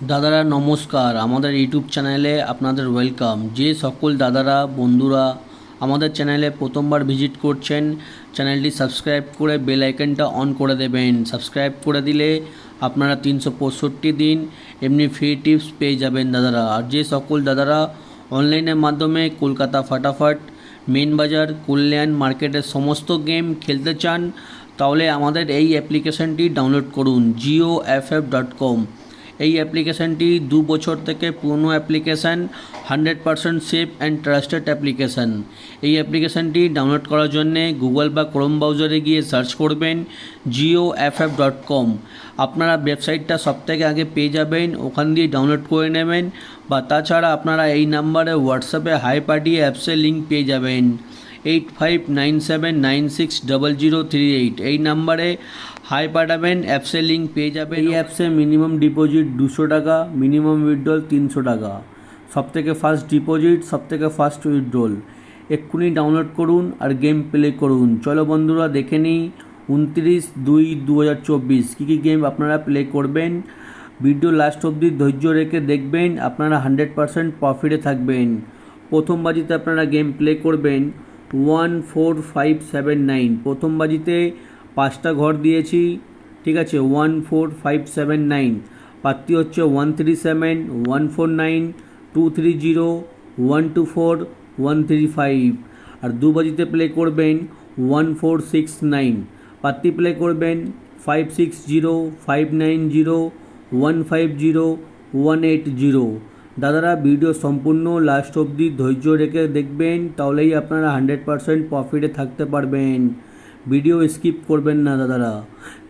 দাদারা নমস্কার, আমাদের ইউটিউব চ্যানেলে আপনাদের ওয়েলকাম। যে সকল দাদারা বন্ধুরা আমাদের চ্যানেলে প্রথমবার ভিজিট করছেন, চ্যানেলটি সাবস্ক্রাইব করে বেল আইকনটা অন করে দেবেন। সাবস্ক্রাইব করে দিলে আপনারা 365 দিন এমনি ফ্রি টিপস পেয়ে যাবেন দাদারা। আর যে সকল দাদারা অনলাইনের মাধ্যমে কলকাতা ফাটাফাট, মেন বাজার, কল্যাণ মার্কেটের সমস্ত গেম খেলতে চান, তাহলে আমাদের এই অ্যাপ্লিকেশনটি ডাউনলোড করুন, GOFF.com। এই অ্যাপ্লিকেশানটি 2 বছর থেকে পুরনো application, 100% safe and trusted application. এই অ্যাপ্লিকেশানটি ডাউনলোড করার জন্যে গুগল বা ক্রোম ব্রাউজারে গিয়ে সার্চ করবেন GOFF.com। আপনারা ওয়েবসাইটটা সবথেকে আগে পেয়ে যাবেন, ওখান দিয়ে ডাউনলোড করে নেবেন। বা তাছাড়া আপনারা এই নাম্বারে হোয়াটসঅ্যাপে হাই পাঠিয়ে অ্যাপসের লিঙ্ক পেয়ে যাবেন 8597960038। এই নাম্বারে হাই পাঠাবেন, অ্যাপসের লিঙ্ক পেয়ে যাবেন। এই অ্যাপসে মিনিমাম ডিপোজিট 200 টাকা, মিনিমাম উইথড্রল 300 টাকা। সবথেকে ফাস্ট ডিপোজিট, সবথেকে ফাস্ট উইথড্রল। এক্ষুনি ডাউনলোড করুন আর গেম প্লে করুন। চলো বন্ধুরা দেখে নিই 29/2/2024 কী গেম আপনারা প্লে করবেন। ভিডিও লাস্ট অবধি ধৈর্য রেখে দেখবেন, আপনারা 100% প্রফিটে থাকবেন। প্রথম বাজিতে আপনারা গেম প্লে করবেন 14579। প্রথম বাজিতে 5টা ঘর দিয়েছি, ঠিক আছে। 14579 পাত্তি হচ্ছে 137, 149, 230, 124, 135। আর দু বাজিতে প্লে করবেন 1469, পাত্তি প্লে করবেন 560, 590, 150, 180। দাদারা ভিডিও সম্পূর্ণ লাস্ট অবধি ধৈর্য রেখে দেখবেন, তাহলেই আপনারা 100% প্রফিটে থাকতে পারবেন। ভিডিও স্কিপ করবেন না দাদারা।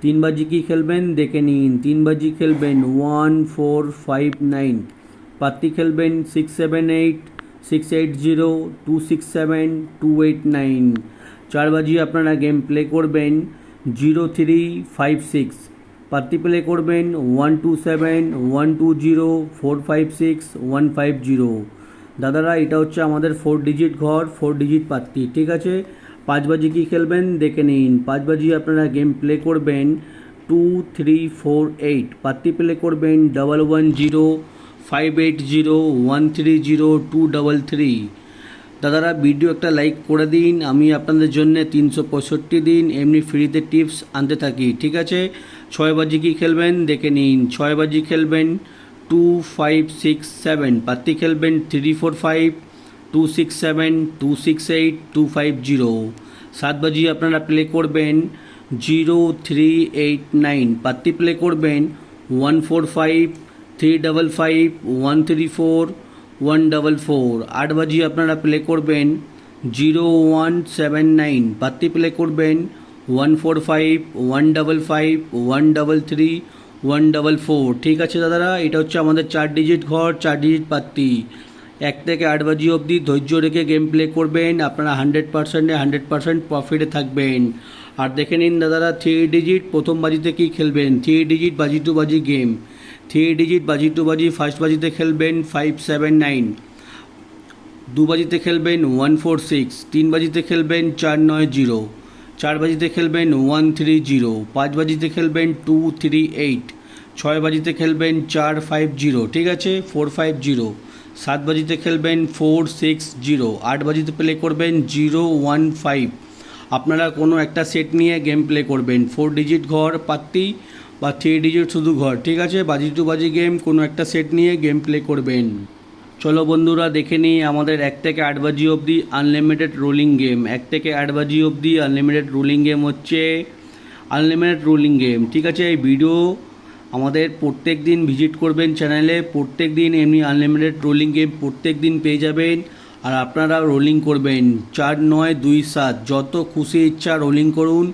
3 বাজি কি খেলবেন দেখে নিন। 3 বাজি খেলবেন 1459, পাত্তি খেলবেন 678, 680, 267, 289। 4 বাজি আপনারা গেম প্লে করবেন 0356, পাত্তি প্লে করবেন 127, 120, 456, 150। দাদারা এটা হচ্ছে আমাদের 4 ডিজিট ঘর, 4 ডিজিট পাত্তি, ঠিক আছে। 5 বাজি কি খেলবেন দেখে নিন। 5 বাজি আপনারা গেম প্লে করবেন 2348, পাত্তি প্লে করবেন 110, 580, 130, 233। দাদারা ভিডিও একটা লাইক করে দিন, আমি আপনাদের জন্য 365 দিন এমনি ফ্রিতে টিপস আনতে থাকি, ঠিক আছে। 6 বাজি কি খেলবেন দেখে নিন। 6 বাজি খেলবেন 2567, পাত্তি খেলবেন 345, 267, 268, 250। 7 বাজি আপনারা প্লে করবেন 0389, পাত্তি প্লে করবেন 145, 355, 134, 144। 8 বাজি আপনারা প্লে করবেন 0179, পাত্তি প্লে করবেন 145, 155, 133, 144। ঠিক আছে দাদারা, এটা হচ্ছে আমাদের 4 ডিজিট ঘর, 4 ডিজিট পাত্তি। 1 থেকে 8 বাজি অবধি ধৈর্য রেখে গেম প্লে করবেন, আপনারা 100% প্রফিটে থাকবেন। আর দেখে নিন দাদারা 3 ডিজিট প্রথম বাজিতে কি খেলবেন। 3 ডিজিট বাজি টু বাজি গেম, 3 ডিজিট বাজি টু বাজি। ফার্স্ট বাজিতে খেলবেন 579, 2 বাজিতে খেলবেন 146, 3 বাজিতে খেলবেন 490, 4 বাজিতে খেলবেন 130, 5 বাজিতে খেলবেন 238, 6 বাজিতে খেলবেন 450, ঠিক আছে, 450। 7 বাজিতে খেলবেন 460, 8 বাজিতে প্লে করবেন 015। আপনারা কোনো একটা সেট নিয়ে গেম প্লে করবেন, 4 ডিজিট ঘর পাত্তি বা 3 ডিজিট শুধু ঘর, ঠিক আছে। বাজি টু বাজি গেম কোনো একটা সেট নিয়ে গেম প্লে করবেন। চলো বন্ধুরা দেখে নিই আমাদের 1 থেকে 8 বাজি অবধি আনলিমিটেড রোলিং গেম। 1 থেকে 8 বাজি অবধি আনলিমিটেড রোলিং গেম হচ্ছে আনলিমিটেড রোলিং গেম, ঠিক আছে। এই ভিডিও আমাদের প্রত্যেক দিন ভিজিট করবেন চ্যানেলে, প্রত্যেক দিন এমনি আনলিমিটেড রোলিং গেম প্রত্যেক দিন পেয়ে যাবেন। আর আপনারা রোলিং করবেন 4, 9, 2, 7, যত খুশি ইচ্ছা রোলিং করুন,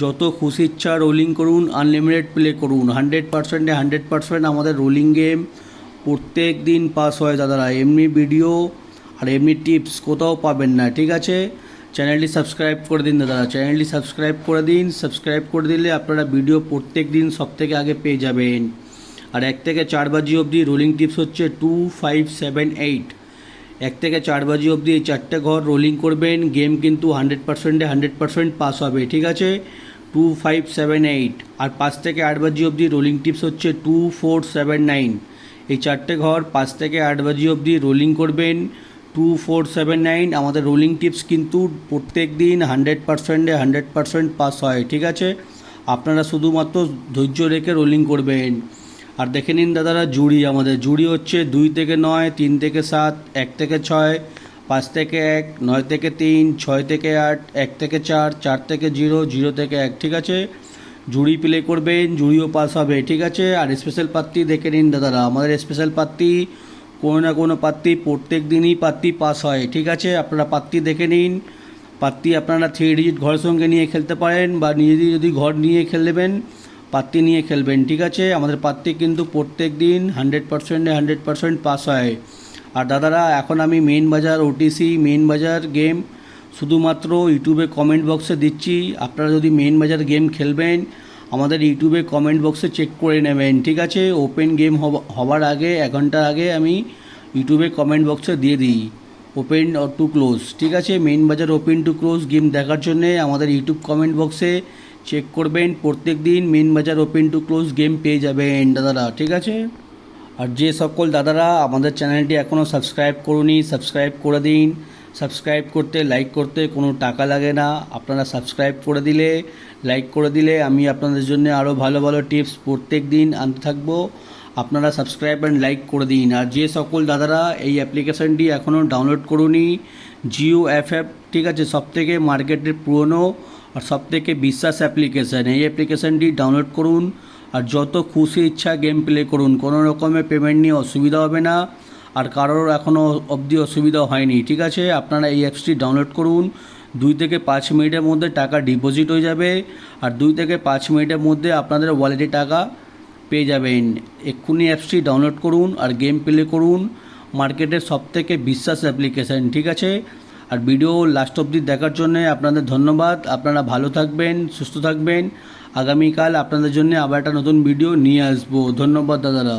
যত খুশি ইচ্ছা রোলিং করুন, আনলিমিটেড প্লে করুন। 100% আমাদের রোলিং গেম প্রত্যেক দিন পাস হয় দাদারা। এমনি ভিডিও আর এমনি টিপস কোথাও পাবেন না, ঠিক আছে। চ্যানেলটি সাবস্ক্রাইব করে দিন দাদারা, চ্যানেলটি সাবস্ক্রাইব করে দিন। সাবস্ক্রাইব করে দিলে আপনারা ভিডিও প্রত্যেক দিন সব থেকে আগে পেয়ে যাবেন। আর 1 থেকে 4 বাজি অবধি রোলিং টিপস হচ্ছে 2578। 1 থেকে 4 বাজি অবধি এই 4টে ঘর রোলিং করবেন, গেম কিন্তু 100% পাস হবে, ঠিক আছে। 2578। আর 5 থেকে 8 বাজি অবধি রোলিং টিপস হচ্ছে 2479। এই 4টে ঘর 5 থেকে 8 বাজি অবধি রোলিং করবেন। 2479 আমাদের রোলিং টিপস কিন্তু প্রত্যেক দিন 100%-এ 100% পাস হয়, ঠিক আছে। আপনারা শুধুমাত্র ধৈর্য রেখে রোলিং করবেন। আর দেখে নিন দাদারা, আমাদের জুড়ি হচ্ছে 2 থেকে 9, 3 থেকে 7, 1 থেকে 6, 5 থেকে 1, 9 থেকে 3, 6 থেকে 8, 1 থেকে 4, 4 থেকে 0, 0 থেকে 1, ঠিক আছে। জুড়ি প্লে করবেন, জুড়িও পাস হবে, ঠিক আছে। আর স্পেশাল পাত্তি দেখে নিন দাদারা, আমাদের স্পেশাল পাত্তি কোনো না কোনো পাত্তি প্রত্যেক দিনই পাত্তি পাস হয়, ঠিক আছে। আপনারা পাত্তি দেখে নিন। পাত্তি আপনারা 3 ডিজিট ঘরের সঙ্গে নিয়ে খেলতে পারেন, বা নিজেদের যদি ঘর নিয়ে খেলবেন পাত্তি নিয়ে খেলবেন, ঠিক আছে। আমাদের পাত্তি কিন্তু প্রত্যেক দিন 100%-এ 100% পাস হয়। আর দাদারা, এখন আমি মেইন বাজার ওটিসি মেইন বাজার গেম শুধুমাত্র ইউটিউবে কমেন্ট বক্সে দিচ্ছি। আপনারা যদি মেইন বাজার গেম খেলবেন আমাদের ইউটিউবে কমেন্ট বক্সে চেক করে নেবেন, ঠিক আছে। ওপেন গেম হবার আগে 1 ঘন্টা আগে আমি ইউটিউবে কমেন্ট বক্সে দিয়ে দিই ওপেন টু ক্লোজ, ঠিক আছে। মেইন বাজার ওপেন টু ক্লোজ গেম দেখার জন্যে আমাদের ইউটিউব কমেন্ট বক্সে চেক করবেন। প্রত্যেক দিন মেইন বাজার ওপেন টু ক্লোজ গেম পেয়ে যাবেন দাদারা, ঠিক আছে। আর যে সকল দাদারা আমাদের চ্যানেলটি এখনও সাবস্ক্রাইব করুনি, সাবস্ক্রাইব করে দিন। সাবস্ক্রাইব করতে, লাইক করতে কোনো টাকা লাগে না। আপনারা সাবস্ক্রাইব করে দিলে, লাইক করে দিলে আমি আপনাদের জন্য আরও ভালো ভালো টিপস প্রত্যেক দিন আনতে থাকবো। আপনারা সাবস্ক্রাইব অ্যান্ড লাইক করে দিন। আর যে সকল দাদারা এই অ্যাপ্লিকেশানটি এখনও ডাউনলোড করুনি, জিও এফএফ, ঠিক আছে, সবথেকে মার্কেটের পুরনো আর সবথেকে বিশ্বাস অ্যাপ্লিকেশান। এই অ্যাপ্লিকেশানটি ডাউনলোড করুন আর যত খুশি ইচ্ছা গেম প্লে করুন। কোনো রকমের পেমেন্ট নিয়ে অসুবিধা হবে না, আর কারোর এখনও অবধি অসুবিধা হয়নি, ঠিক আছে। আপনারা এই অ্যাপসটি ডাউনলোড করুন। 2 থেকে 5 মিনিটের মধ্যে টাকা ডিপোজিট হয়ে যাবে, আর 2 থেকে 5 মিনিটের মধ্যে আপনাদের ওয়ালেটে টাকা পেয়ে যাবেন। এক্ষুনি অ্যাপসটি ডাউনলোড করুন আর গেম প্লে করুন। মার্কেটের সবথেকে বিশ্বাস অ্যাপ্লিকেশান, ঠিক আছে। আর ভিডিও লাস্ট অবধি দেখার জন্য আপনাদের ধন্যবাদ। আপনারা ভালো থাকবেন, সুস্থ থাকবেন। আগামীকাল আপনাদের জন্য আবার একটা নতুন ভিডিও নিয়ে আসবো। ধন্যবাদ দাদারা।